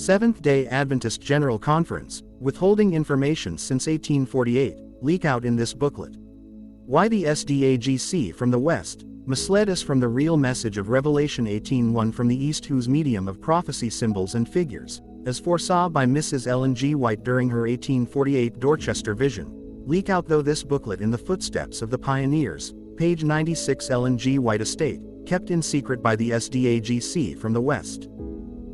Seventh-day Adventist General Conference, Withholding Information since 1848, leak out in this booklet. Why the SDA GC from the West misled us from the real message of Revelation 18:1 from the East, whose medium of prophecy symbols and figures, as foresaw by Mrs. Ellen G. White during her 1848 Dorchester Vision. Leak out though this booklet in the footsteps of the pioneers, page 96 Ellen G. White Estate, kept in secret by the SDA GC from the West.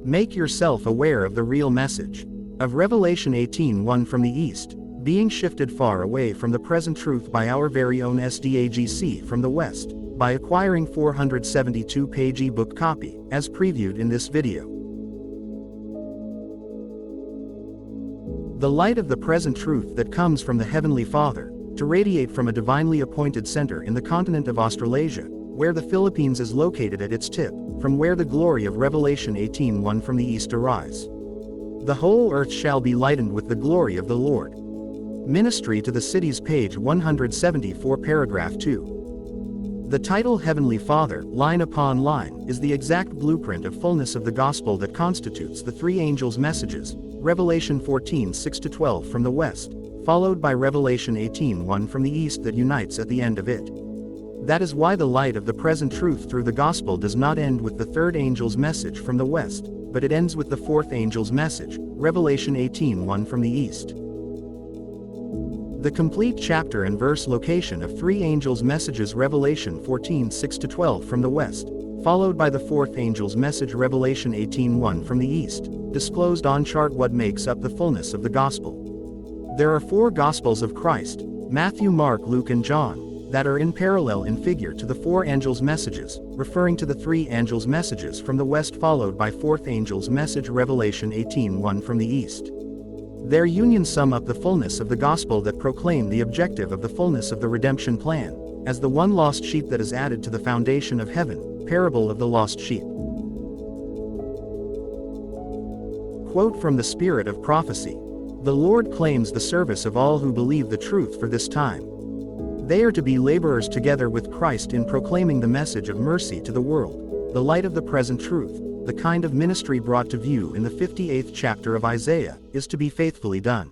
Make yourself aware of the real message of Revelation 18:1 from the East, being shifted far away from the present truth by our very own SDA GC from the West, by acquiring 472-page ebook copy, as previewed in this video. The light of the present truth that comes from the Heavenly Father, to radiate from a divinely appointed center in the continent of Australasia, where the Philippines is located at its tip, from where the glory of Revelation 18:1 from the East arise. The whole earth shall be lightened with the glory of the Lord. Ministry to the Cities, page 174, paragraph 2. The title Heavenly Father, line upon line, is the exact blueprint of fullness of the gospel that constitutes the three angels' messages, Revelation 14:6-12 from the West, followed by Revelation 18:1 from the East that unites at the end of it. That is why the light of the present truth through the gospel does not end with the third angel's message from the West, but it ends with the fourth angel's message, Revelation 18:1 from the East. The complete chapter and verse location of three angels' messages, Revelation 14:6-12 from the West, followed by the fourth angel's message, Revelation 18:1 from the East, disclosed on chart what makes up the fullness of the gospel. There are four Gospels of Christ, Matthew, Mark, Luke and John, that are in parallel in figure to the four angels' messages, referring to the three angels' messages from the West followed by fourth angel's message, Revelation 18:1 from the East. Their union sum up the fullness of the gospel that proclaim the objective of the fullness of the redemption plan, as the one lost sheep that is added to the foundation of heaven, parable of the lost sheep. Quote from the Spirit of Prophecy. The Lord claims the service of all who believe the truth for this time. They are to be laborers together with Christ in proclaiming the message of mercy to the world, the light of the present truth. The kind of ministry brought to view in the 58th chapter of Isaiah, is to be faithfully done.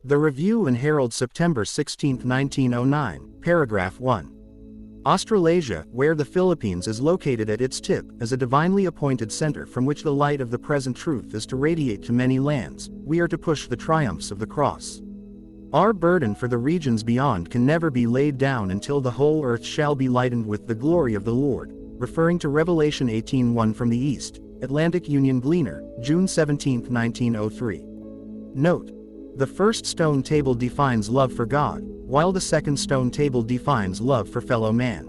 The Review and Herald, September 16, 1909, paragraph 1. Australasia, where the Philippines is located at its tip, as a divinely appointed center from which the light of the present truth is to radiate to many lands, we are to push the triumphs of the cross. Our burden for the regions beyond can never be laid down until the whole earth shall be lightened with the glory of the Lord, referring to Revelation 18:1 from the East, Atlantic Union Gleaner, June 17, 1903. Note: the first stone table defines love for God, while the second stone table defines love for fellow man.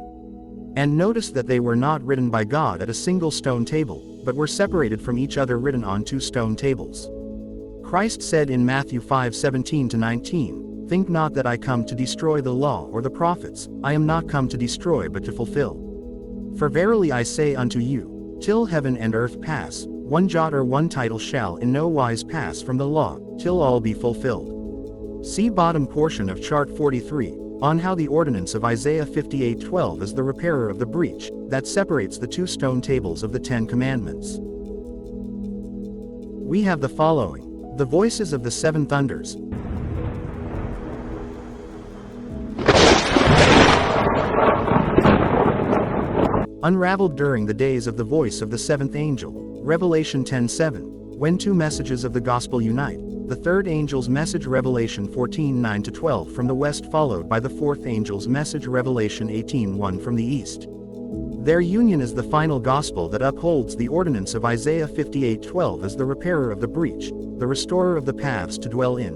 And notice that they were not written by God at a single stone table, but were separated from each other, written on two stone tables. Christ said in Matthew 5:17-19, "Think not that I come to destroy the law or the prophets. I am not come to destroy but to fulfill. For verily I say unto you, till heaven and earth pass, one jot or one tittle shall in no wise pass from the law, till all be fulfilled." See bottom portion of chart 43, on how the ordinance of Isaiah 58:12 is the repairer of the breach that separates the two stone tables of the Ten Commandments. We have the following: the voices of the seven thunders, unraveled during the days of the voice of the seventh angel, Revelation 10:7, when two messages of the gospel unite, the third angel's message, Revelation 14:9-12 from the West, followed by the fourth angel's message, Revelation 18:1 from the East. Their union is the final gospel that upholds the ordinance of Isaiah 58:12 as the repairer of the breach, the restorer of the paths to dwell in.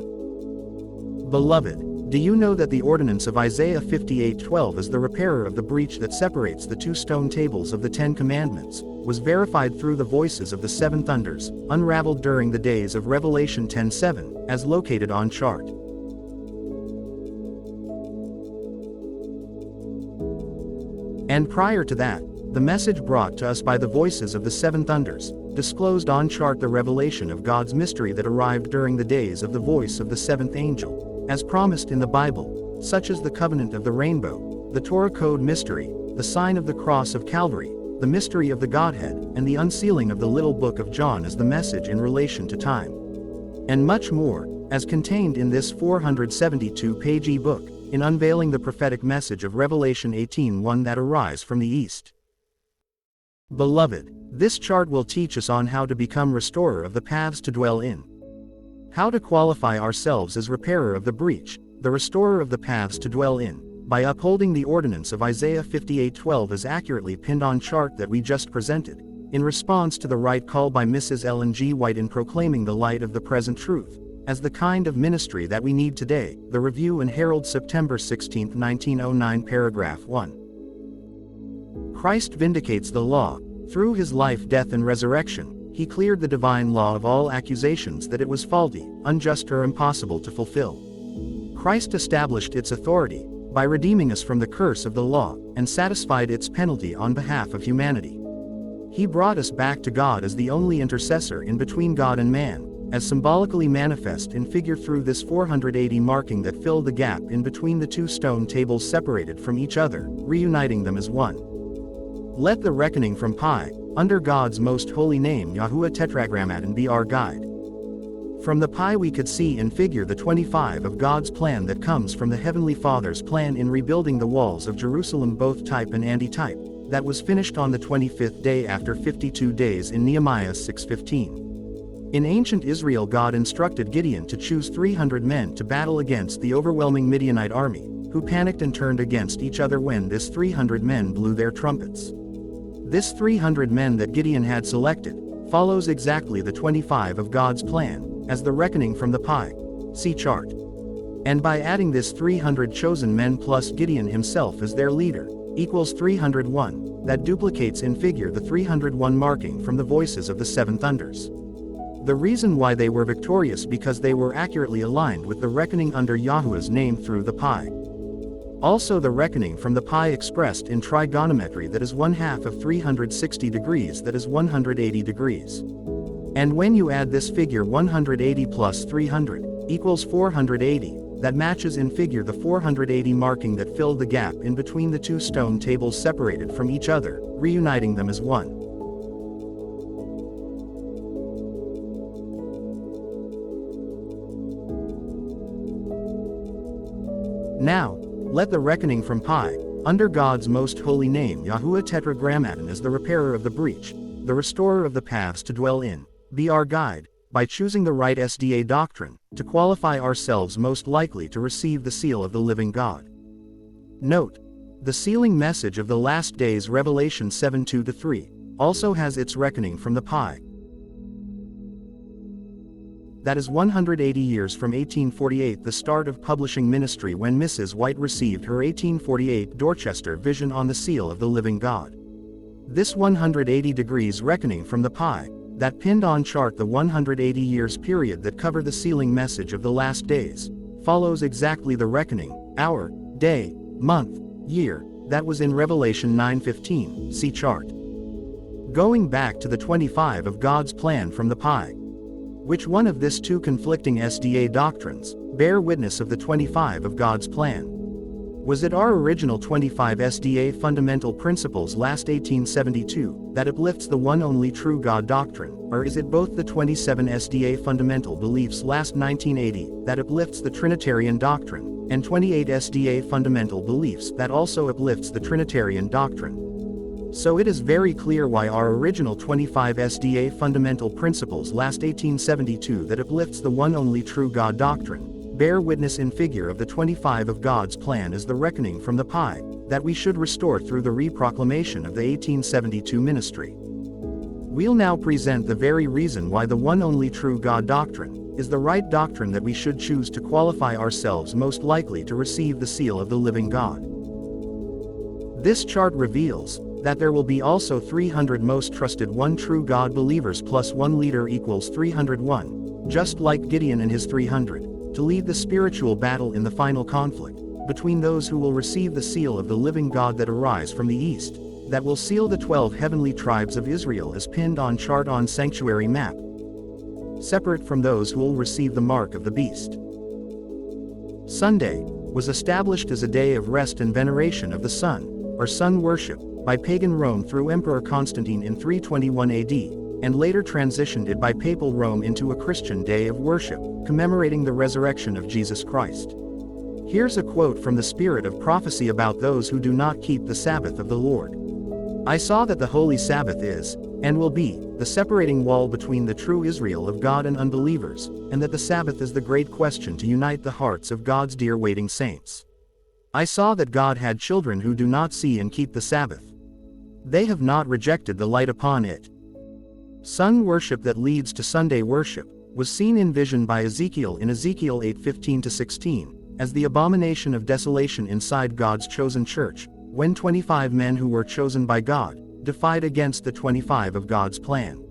Beloved, do you know that the ordinance of Isaiah 58:12 as the repairer of the breach that separates the two stone tables of the Ten Commandments, was verified through the voices of the seven thunders, unraveled during the days of Revelation 10:7, as located on chart. And prior to that, the message brought to us by the voices of the seven thunders, disclosed on chart the revelation of God's mystery that arrived during the days of the voice of the seventh angel, as promised in the Bible, such as the covenant of the rainbow, the Torah code mystery, the sign of the cross of Calvary, the mystery of the Godhead, and the unsealing of the little book of John as the message in relation to time. And much more, as contained in this 472-page e-book, in unveiling the prophetic message of Revelation 18:1 that arise from the East. Beloved, this chart will teach us on how to become restorer of the paths to dwell in. How to qualify ourselves as repairer of the breach, the restorer of the paths to dwell in, by upholding the ordinance of Isaiah 58:12 as accurately pinned on chart that we just presented, in response to the right call by Mrs. Ellen G. White in proclaiming the light of the present truth, as the kind of ministry that we need today. The Review and Herald, September 16, 1909, paragraph 1. Christ vindicates the law. Through his life, death, and resurrection, he cleared the divine law of all accusations that it was faulty, unjust, or impossible to fulfill. Christ established its authority by redeeming us from the curse of the law, and satisfied its penalty on behalf of humanity. He brought us back to God as the only intercessor in between God and man, as symbolically manifest in figure through this 480 marking that filled the gap in between the two stone tables separated from each other, reuniting them as one. Let the reckoning from Pi, under God's most holy name Yahuwah Tetragrammaton, be our guide. From the Pi we could see in figure the 25 of God's plan that comes from the Heavenly Father's plan in rebuilding the walls of Jerusalem, both type and anti-type, that was finished on the 25th day after 52 days in Nehemiah 6:15. In ancient Israel, God instructed Gideon to choose 300 men to battle against the overwhelming Midianite army, who panicked and turned against each other when this 300 men blew their trumpets. This 300 men that Gideon had selected follows exactly the 25 of God's plan, as the reckoning from the Pi. See chart. And by adding this 300 chosen men plus Gideon himself as their leader, equals 301, that duplicates in figure the 301 marking from the voices of the seven thunders. The reason why they were victorious because they were accurately aligned with the reckoning under Yahuwah's name through the Pi. Also the reckoning from the Pi expressed in trigonometry, that is 1/2 of 360 degrees, that is 180 degrees. And when you add this figure 180 plus 300, equals 480, that matches in figure the 480 marking that filled the gap in between the two stone tables separated from each other, reuniting them as one. Now, let the reckoning from Pi, under God's most holy name Yahuwah Tetragrammaton as the repairer of the breach, the restorer of the paths to dwell in, be our guide, by choosing the right SDA doctrine, to qualify ourselves most likely to receive the seal of the living God. Note, the sealing message of the last days Revelation 7:2-3, also has its reckoning from the Pi. That is 180 years from 1848, the start of publishing ministry, when Mrs. White received her 1848 Dorchester Vision on the seal of the living God. This 180 degrees reckoning from the Pi, that pinned on chart the 180 years period that cover the sealing message of the last days, follows exactly the reckoning, hour, day, month, year, that was in Revelation 9:15, see chart. Going back to the 25 of God's plan from the Pi. Which one of this two conflicting SDA doctrines bear witness of the 25 of God's plan? Was it our original 25 SDA fundamental principles last 1872 that uplifts the one only true God doctrine, or is it both the 27 SDA fundamental beliefs last 1980 that uplifts the Trinitarian doctrine, and 28 SDA fundamental beliefs that also uplifts the Trinitarian doctrine? So it is very clear why our original 25 SDA fundamental principles last 1872 that uplifts the one only true God doctrine bear witness in figure of the 25 of God's plan as the reckoning from the Pi, that we should restore through the reproclamation of the 1872 ministry. We'll now present the very reason why the one only true God doctrine is the right doctrine that we should choose to qualify ourselves most likely to receive the seal of the living God. This chart reveals that there will be also 300 most trusted one true God believers plus one leader equals 301, just like Gideon and his 300, to lead the spiritual battle in the final conflict, between those who will receive the seal of the living God that arise from the east, that will seal the 12 heavenly tribes of Israel as pinned on chart on sanctuary map, separate from those who will receive the mark of the beast. Sunday was established as a day of rest and veneration of the sun, or sun worship, by pagan Rome through Emperor Constantine in 321 AD, and later transitioned it by papal Rome into a Christian day of worship, commemorating the resurrection of Jesus Christ. Here's a quote from the spirit of prophecy about those who do not keep the Sabbath of the Lord. I saw that the holy Sabbath is, and will be, the separating wall between the true Israel of God and unbelievers, and that the Sabbath is the great question to unite the hearts of God's dear waiting saints. I saw that God had children who do not see and keep the Sabbath. They have not rejected the light upon it. Sun worship that leads to Sunday worship was seen in vision by Ezekiel in Ezekiel 8:15-16, as the abomination of desolation inside God's chosen church, when 25 men who were chosen by God defied against the 25 of God's plan,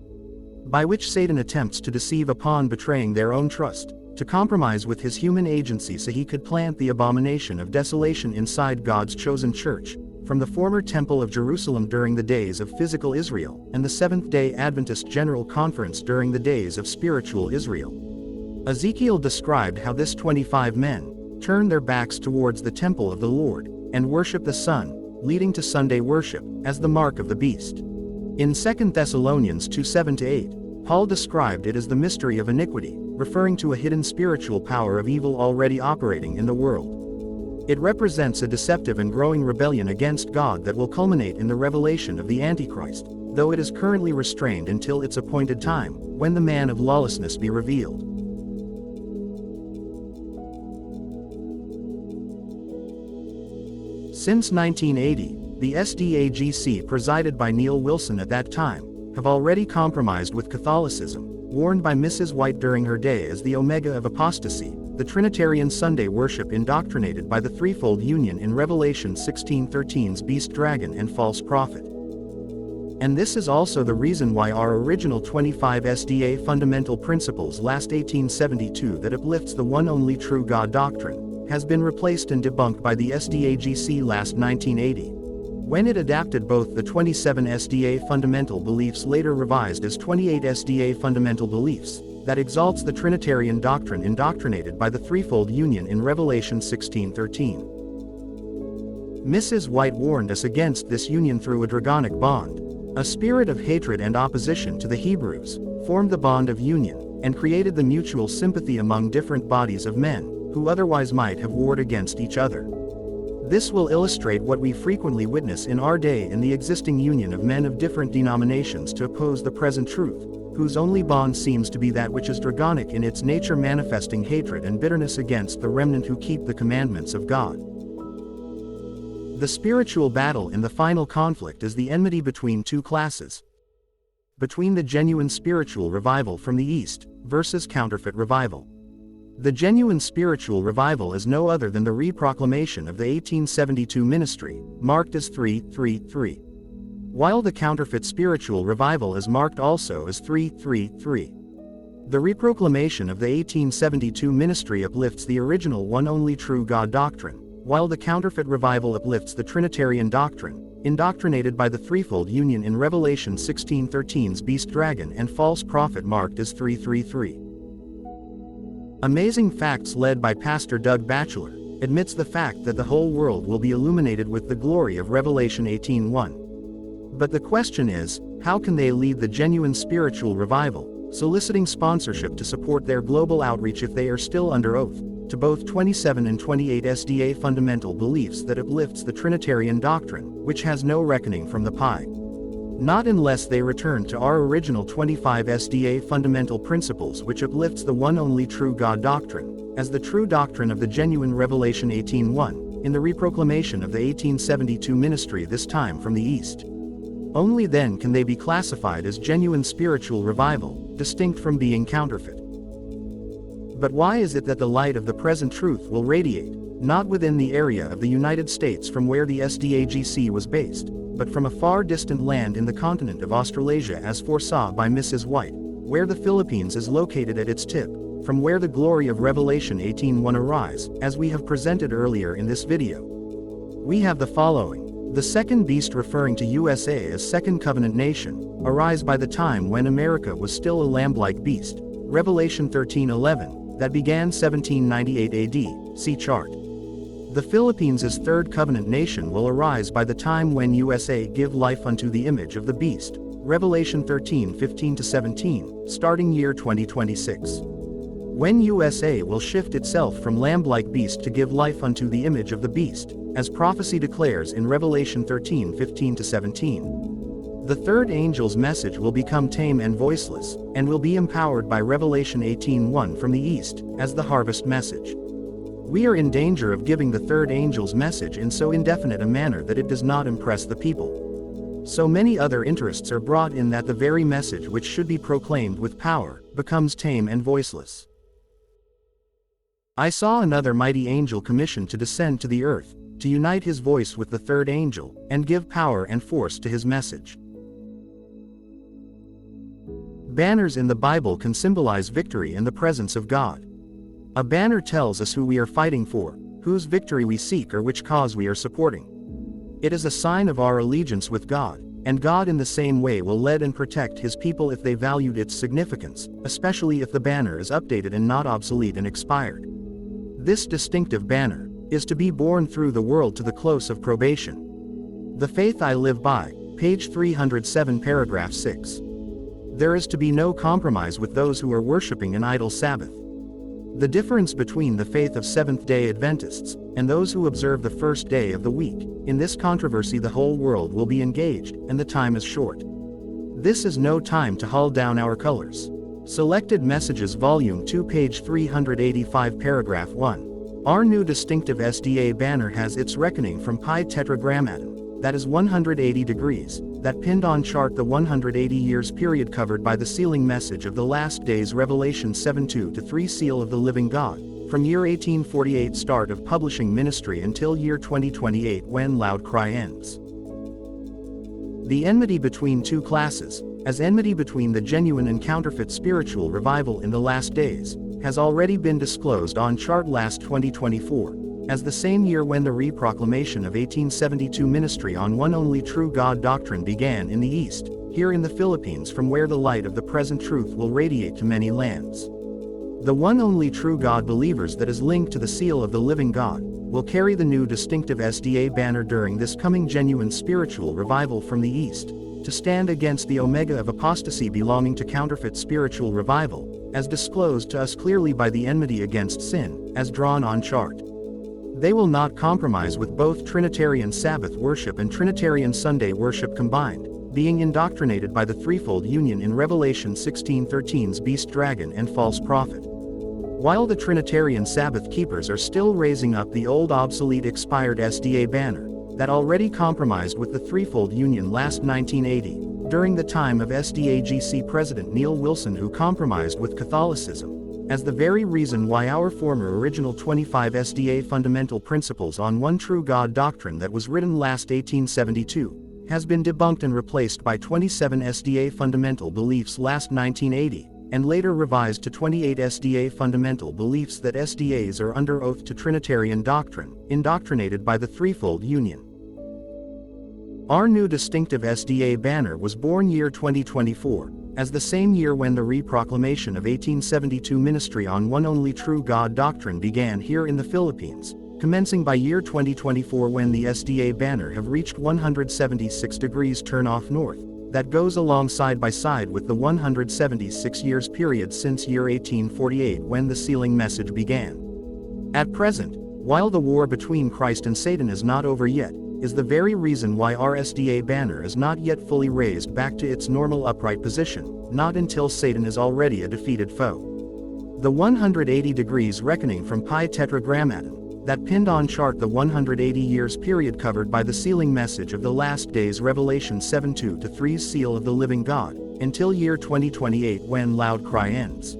by which Satan attempts to deceive upon betraying their own trust, to compromise with his human agency so he could plant the abomination of desolation inside God's chosen church, from the former Temple of Jerusalem during the days of physical Israel, and the Seventh-day Adventist General Conference during the days of spiritual Israel. Ezekiel described how this 25 men turned their backs towards the temple of the Lord, and worship the sun, leading to Sunday worship, as the mark of the beast. In 2 Thessalonians 2:7-8, Paul described it as the mystery of iniquity, referring to a hidden spiritual power of evil already operating in the world. It represents a deceptive and growing rebellion against God that will culminate in the revelation of the Antichrist, though it is currently restrained until its appointed time, when the man of lawlessness be revealed. Since 1980, the SDA GC presided by Neil Wilson at that time, have already compromised with Catholicism, warned by Mrs. White during her day as the Omega of apostasy, the Trinitarian Sunday worship indoctrinated by the threefold union in Revelation 16:13's beast dragon and false prophet. And this is also the reason why our original 25 SDA fundamental principles last 1872 that uplifts the one only true God doctrine, has been replaced and debunked by the SDA GC last 1980. When it adapted both the 27 SDA fundamental beliefs later revised as 28 SDA fundamental beliefs, that exalts the Trinitarian doctrine indoctrinated by the threefold union in Revelation 16:13. Mrs. White warned us against this union through a dragonic bond. A spirit of hatred and opposition to the Hebrews formed the bond of union, and created the mutual sympathy among different bodies of men, who otherwise might have warred against each other. This will illustrate what we frequently witness in our day in the existing union of men of different denominations to oppose the present truth, whose only bond seems to be that which is dragonic in its nature, manifesting hatred and bitterness against the remnant who keep the commandments of God. The spiritual battle in the final conflict is the enmity between two classes. Between the genuine spiritual revival from the East versus counterfeit revival. The genuine spiritual revival is no other than the reproclamation of the 1872 ministry, marked as 333. While the counterfeit spiritual revival is marked also as 333. The reproclamation of the 1872 ministry uplifts the original one only true God doctrine, while the counterfeit revival uplifts the Trinitarian doctrine, indoctrinated by the threefold union in Revelation 16:13's beast dragon and false prophet marked as 333. Amazing Facts led by Pastor Doug Batchelor admits the fact that the whole world will be illuminated with the glory of Revelation 18:1. But the question is, how can they lead the genuine spiritual revival, soliciting sponsorship to support their global outreach if they are still under oath to both 27 and 28 SDA fundamental beliefs that uplifts the Trinitarian doctrine, which has no reckoning from the pie? Not unless they return to our original 25 SDA fundamental principles, which uplifts the one only true God doctrine, as the true doctrine of the genuine Revelation 18:1, in the reproclamation of the 1872 ministry, this time from the East. Only then can they be classified as genuine spiritual revival, distinct from being counterfeit. But why is it that the light of the present truth will radiate, not within the area of the United States from where the SDA GC was based, but from a far distant land in the continent of Australasia as foresaw by Mrs. White, where the Philippines is located at its tip, from where the glory of Revelation 18:1 arise, as we have presented earlier in this video? We have the following. The second beast, referring to U.S.A. as Second Covenant Nation, arise by the time when America was still a lamb-like beast, Revelation 13:11, that began 1798 AD, see chart. The Philippines' third covenant nation will arise by the time when U.S.A. give life unto the image of the beast. Revelation 13:15-17, starting year 2026. When U.S.A. will shift itself from lamb-like beast to give life unto the image of the beast, as prophecy declares in Revelation 13:15-17. The third angel's message will become tame and voiceless, and will be empowered by Revelation 18:1 from the east, as the harvest message. We are in danger of giving the third angel's message in so indefinite a manner that it does not impress the people. So many other interests are brought in that the very message which should be proclaimed with power, becomes tame and voiceless. I saw another mighty angel commissioned to descend to the earth, to unite his voice with the third angel, and give power and force to his message. Banners in the Bible can symbolize victory and the presence of God. A banner tells us who we are fighting for, whose victory we seek or which cause we are supporting. It is a sign of our allegiance with God, and God in the same way will lead and protect his people if they valued its significance, especially if the banner is updated and not obsolete and expired. This distinctive banner is to be borne through the world to the close of probation. The faith I live by, page 307 paragraph 6. There is to be no compromise with those who are worshiping an idol Sabbath. The difference between the faith of Seventh-day Adventists and those who observe the first day of the week, in this controversy the whole world will be engaged, and the time is short. This is no time to haul down our colors. Selected Messages Volume 2 page 385 paragraph 1. Our new distinctive SDA banner has its reckoning from pi tetragrammaton, that is 180 degrees, that pinned on chart the 180 years period covered by the sealing message of the last days Revelation 7:2-3 seal of the living God, from year 1848 start of publishing ministry until year 2028 when loud cry ends. The enmity between two classes, as enmity between the genuine and counterfeit spiritual revival in the last days, has already been disclosed on chart last 2024. As the same year when the reproclamation of 1872 ministry on one only true God doctrine began in the East, here in the Philippines from where the light of the present truth will radiate to many lands. The one only true God believers that is linked to the seal of the living God, will carry the new distinctive SDA banner during this coming genuine spiritual revival from the East, to stand against the omega of apostasy belonging to counterfeit spiritual revival, as disclosed to us clearly by the enmity against sin, as drawn on chart. They will not compromise with both Trinitarian Sabbath worship and Trinitarian Sunday worship combined, being indoctrinated by the threefold union in Revelation 16:13's beast dragon and false prophet. While the Trinitarian Sabbath keepers are still raising up the old obsolete expired SDA banner, that already compromised with the threefold union last 1980, during the time of SDA GC President Neil Wilson who compromised with Catholicism, as the very reason why our former original 25 SDA fundamental principles on one true God doctrine that was written last 1872, has been debunked and replaced by 27 SDA fundamental beliefs last 1980, and later revised to 28 SDA fundamental beliefs that SDAs are under oath to Trinitarian doctrine, indoctrinated by the threefold union. Our new distinctive SDA banner was born year 2024, as the same year when the reproclamation of 1872 ministry on one only true God doctrine began here in the Philippines, commencing by year 2024 when the SDA banner have reached 176 degrees turn off north, that goes along side by side with the 176 years period since year 1848 when the sealing message began. At present, while the war between Christ and Satan is not over yet, is the very reason why our SDA banner is not yet fully raised back to its normal upright position, not until Satan is already a defeated foe. The 180 degrees reckoning from pi tetragrammaton, that pinned on chart the 180 years period covered by the sealing message of the last days Revelation 7:2-3 seal of the living God, until year 2028 when loud cry ends,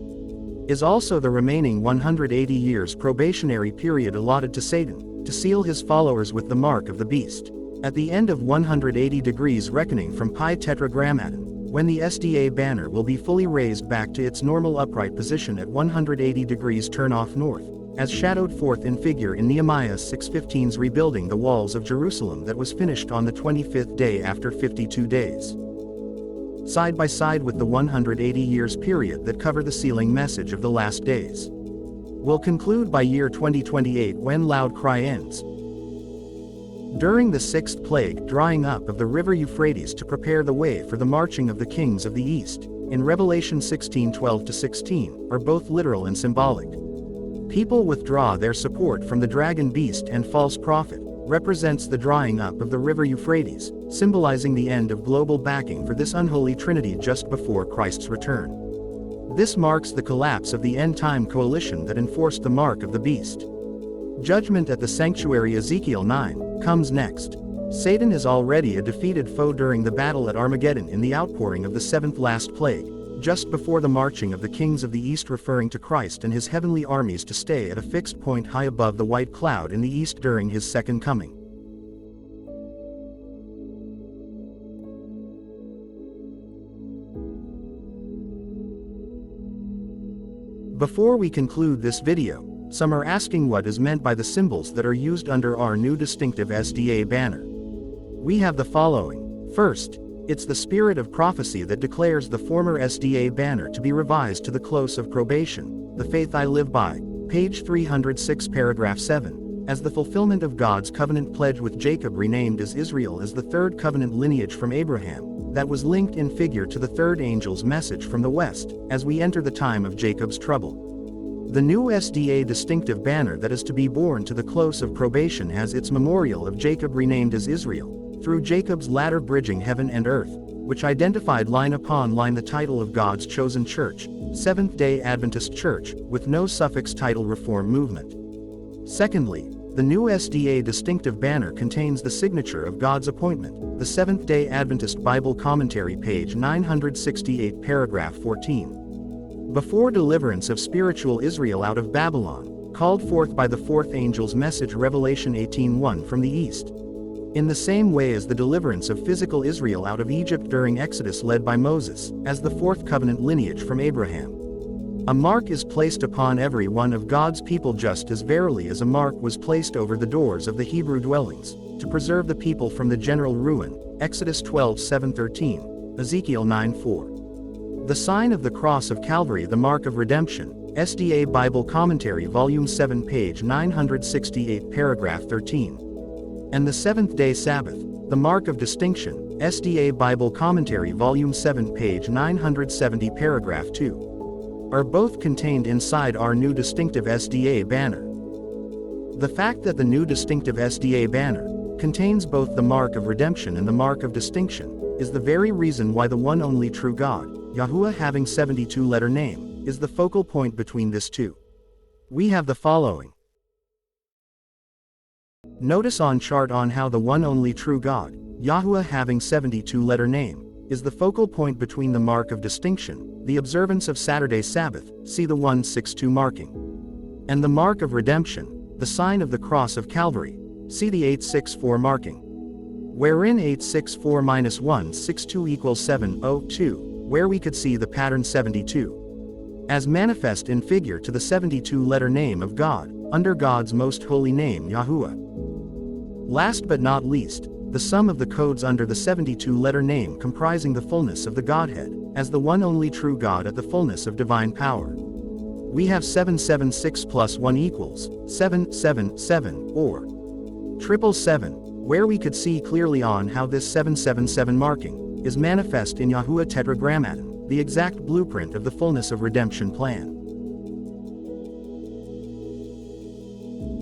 is also the remaining 180 years probationary period allotted to Satan, to seal his followers with the mark of the beast. At the end of 180 degrees reckoning from pi tetragrammaton, when the SDA banner will be fully raised back to its normal upright position at 180 degrees turn off north, as shadowed forth in figure in Nehemiah 6:15's rebuilding the walls of Jerusalem that was finished on the 25th day after 52 days. Side by side with the 180 years period that cover the sealing message of the last days. will conclude by year 2028 when loud cry ends. During the sixth plague, drying up of the river Euphrates to prepare the way for the marching of the kings of the east, in Revelation 16:12-16, are both literal and symbolic. People withdraw their support from the dragon beast and false prophet, represents the drying up of the river Euphrates, symbolizing the end of global backing for this unholy trinity just before Christ's return. This marks the collapse of the end-time coalition that enforced the mark of the beast. Judgment at the sanctuary. Ezekiel 9 comes next. Satan is already a defeated foe during the battle at Armageddon in the outpouring of the seventh last plague, just before the marching of the kings of the east, referring to Christ and his heavenly armies to stay at a fixed point high above the white cloud in the east during his second coming. Before we conclude this video, some are asking what is meant by the symbols that are used under our new distinctive SDA banner. We have the following. First, it's the spirit of prophecy that declares the former SDA banner to be revised to the close of probation, the faith I live by, page 306 paragraph 7, as the fulfillment of God's covenant pledge with Jacob, renamed as Israel as the third covenant lineage from Abraham, that was linked in figure to the third angel's message from the west, as we enter the time of Jacob's trouble. The new SDA distinctive banner that is to be born to the close of probation has its memorial of Jacob renamed as Israel, through Jacob's ladder bridging heaven and earth, which identified line upon line the title of God's chosen church, Seventh-day Adventist Church, with no suffix title Reform Movement. Secondly, the new SDA distinctive banner contains the signature of God's appointment, the Seventh-day Adventist Bible Commentary, page 968 paragraph 14. Before deliverance of spiritual Israel out of Babylon, called forth by the fourth angel's message, Revelation 18:1 from the east. In the same way as the deliverance of physical Israel out of Egypt during Exodus led by Moses, as the fourth covenant lineage from Abraham. A mark is placed upon every one of God's people, just as verily as a mark was placed over the doors of the Hebrew dwellings, to preserve the people from the general ruin, Exodus 12:7-13, Ezekiel 9:4. The sign of the cross of Calvary, the mark of redemption, SDA Bible Commentary Volume 7 page 968 paragraph 13. And the seventh-day Sabbath, the mark of distinction, SDA Bible Commentary Volume 7 page 970 paragraph 2. Are both contained inside our new distinctive SDA banner. The fact that the new distinctive SDA banner contains both the mark of redemption and the mark of distinction is the very reason why the one only true God, Yahuwah, having 72-letter name, is the focal point between this two. We have the following. Notice on chart on how the one only true God, Yahuwah, having 72-letter name, is the focal point between the mark of distinction, the observance of Saturday Sabbath, see the 162 marking, and the mark of redemption, the sign of the cross of Calvary, see the 864 marking. Wherein 864-162 equals 702, where we could see the pattern 72, as manifest in figure to the 72-letter name of God, under God's most holy name Yahuwah. Last but not least, the sum of the codes under the 72-letter name comprising the fullness of the Godhead, as the one only true God at the fullness of divine power. We have 776 plus 1 equals 777, or 777, where we could see clearly on how this 777 marking is manifest in Yahuwah Tetragrammaton, the exact blueprint of the fullness of redemption plan.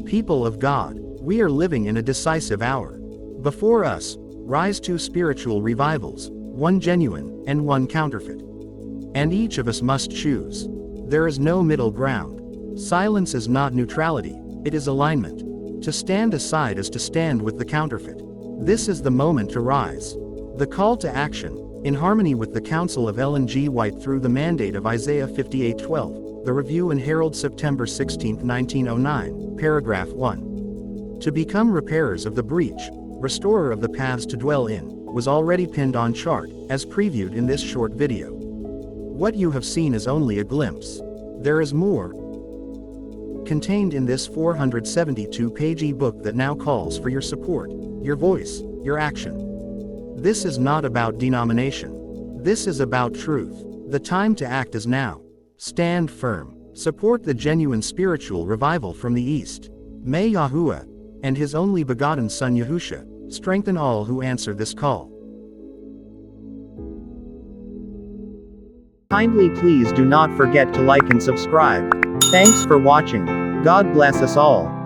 People of God, we are living in a decisive hour. Before us, rise two spiritual revivals, one genuine and one counterfeit. And each of us must choose. There is no middle ground. Silence is not neutrality, it is alignment. To stand aside is to stand with the counterfeit. This is the moment to rise. The call to action, in harmony with the counsel of Ellen G. White through the mandate of Isaiah 58:12, the Review and Herald, September 16, 1909, paragraph 1. To become repairers of the breach, restorer of the paths to dwell in, was already pinned on chart, as previewed in this short video. What you have seen is only a glimpse. There is more contained in this 472-page e-book that now calls for your support, your voice, your action. This is not about denomination. This is about truth. The time to act is now. Stand firm. Support the genuine spiritual revival from the East. May Yahuwah, and His only begotten Son Yahusha, strengthen all who answer this call. Kindly please do not forget to like and subscribe. Thanks for watching. God bless us all.